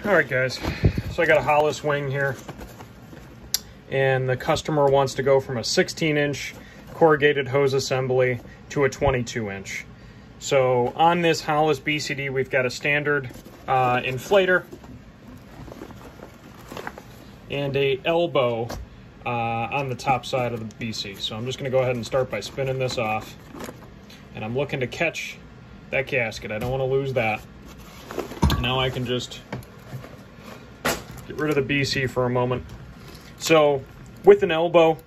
All right, guys, so I got a Hollis wing here, and the customer wants to go from a 16-inch corrugated hose assembly to a 22-inch. So on this Hollis BCD, we've got a standard inflator and a elbow on the top side of the BC. So I'm just going to go ahead and start by spinning this off, and I'm looking to catch that gasket. I don't want to lose that. Now I can just get rid of the BC for a moment. So with an elbow,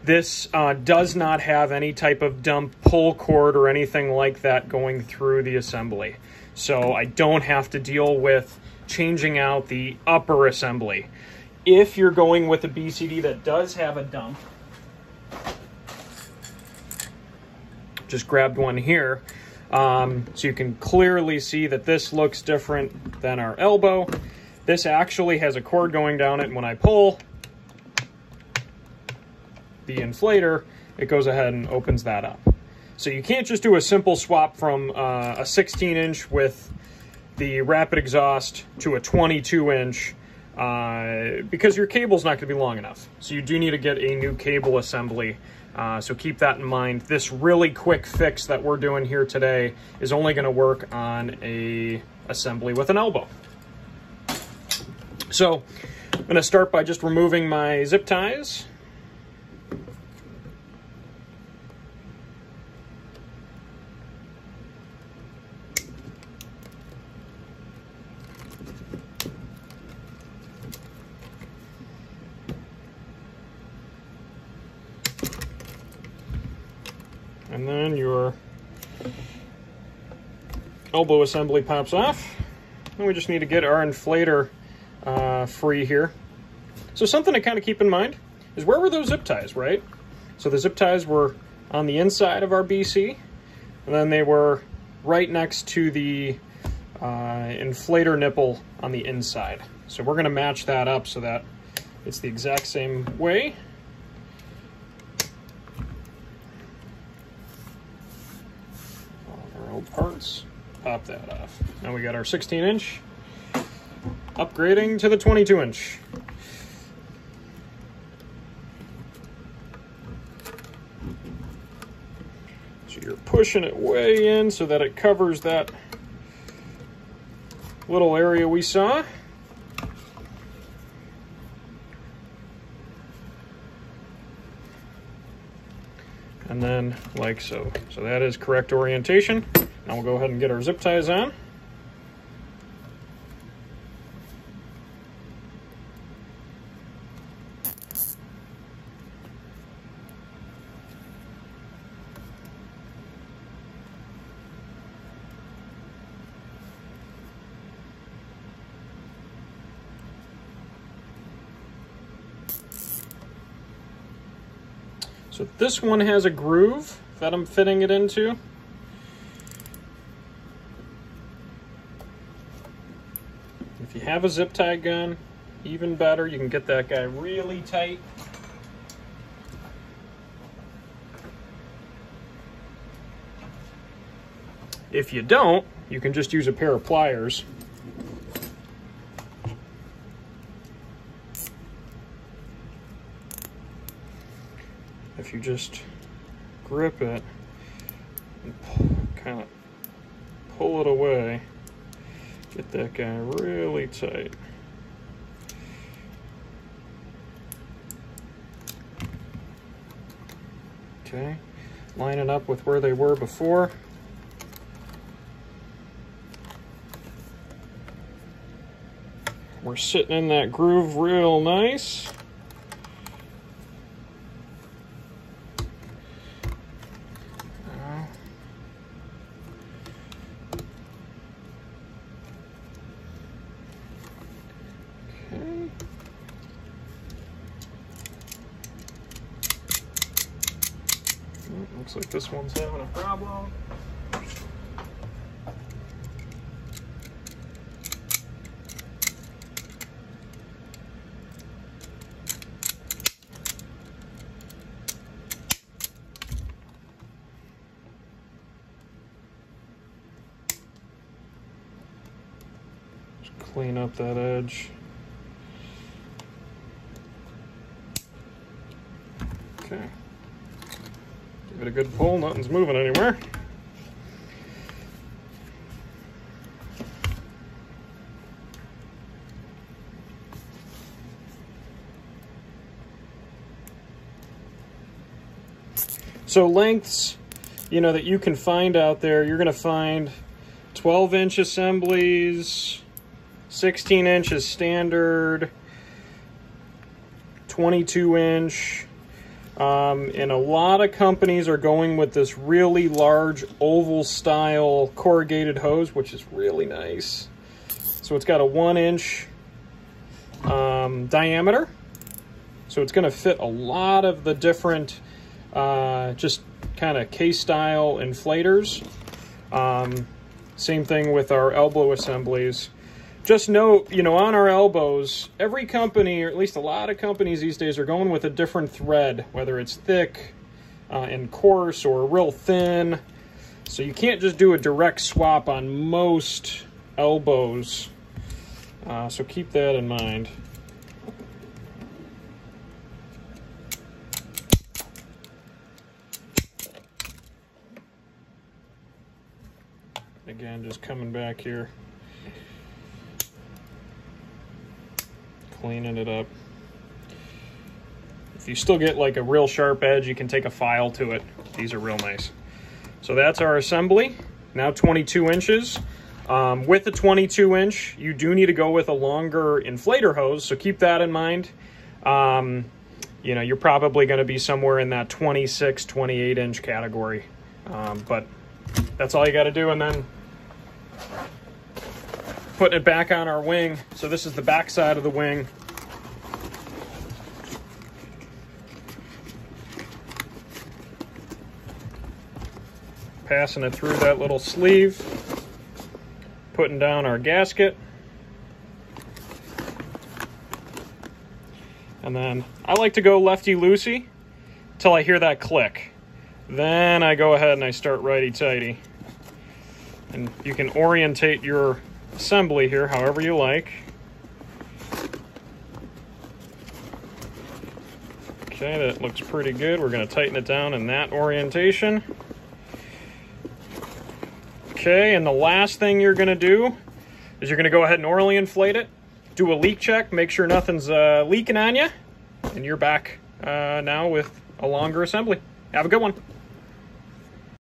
this does not have any type of dump pull cord or anything like that going through the assembly. So I don't have to deal with changing out the upper assembly. If you're going with a BCD that does have a dump, just grabbed one here, so you can clearly see that this looks different than our elbow. This actually has a cord going down it, and when I pull the inflator, it goes ahead and opens that up. So you can't just do a simple swap from a 16-inch with the rapid exhaust to a 22-inch because your cable's not going to be long enough. So you do need to get a new cable assembly. So keep that in mind. This really quick fix that we're doing here today is only going to work on a assembly with an elbow. So I'm going to start by just removing my zip ties. And then your elbow assembly pops off. And we just need to get our inflator free here. So something to kind of keep in mind is, where were those zip ties, right? So the zip ties were on the inside of our BC, and then they were right next to the inflator nipple on the inside. So we're going to match that up so that it's the exact same way. Parts, pop that off. Now we got our 16-inch upgrading to the 22-inch. So you're pushing it way in so that it covers that little area we saw. And then like so. So that is correct orientation. Now we'll go ahead and get our zip ties on. So this one has a groove that I'm fitting it into. If you have a zip tie gun, even better, you can get that guy really tight. If you don't, you can just use a pair of pliers. If you just grip it and kind of pull it away, get that guy really tight. Okay, line it up with where they were before. We're sitting in that groove real nice. Looks like this one's having a problem. Clean up that edge. Okay. Give it a good pull, nothing's moving anywhere. So lengths, you know, that you can find out there, you're gonna find 12-inch assemblies, 16 inches standard, 22-inch, and a lot of companies are going with this really large oval style corrugated hose, which is really nice. So it's got a 1-inch diameter, so it's going to fit a lot of the different just kind of case style inflators. Same thing with our elbow assemblies. Just note, you know, on our elbows, every company, or at least a lot of companies these days, are going with a different thread, whether it's thick and coarse or real thin. So you can't just do a direct swap on most elbows. So keep that in mind. Again, just coming back here. Cleaning it up. If you still get like a real sharp edge, you can take a file to it. These are real nice. So that's our assembly. Now 22 inches. With the 22 inch, you do need to go with a longer inflator hose, so keep that in mind. You know, you're probably going to be somewhere in that 26, 28 inch category. But that's all you got to do, and then putting it back on our wing. So this is the back side of the wing. Passing it through that little sleeve. Putting down our gasket. And then I like to go lefty-loosey till I hear that click. Then I go ahead and I start righty-tighty. And you can orientate your assembly here however you like. Okay, that looks pretty good. We're going to tighten it down in that orientation. Okay, and the last thing you're going to do is you're going to go ahead and orally inflate it, do a leak check, make sure nothing's leaking on you, and you're back now with a longer assembly. Have a good one.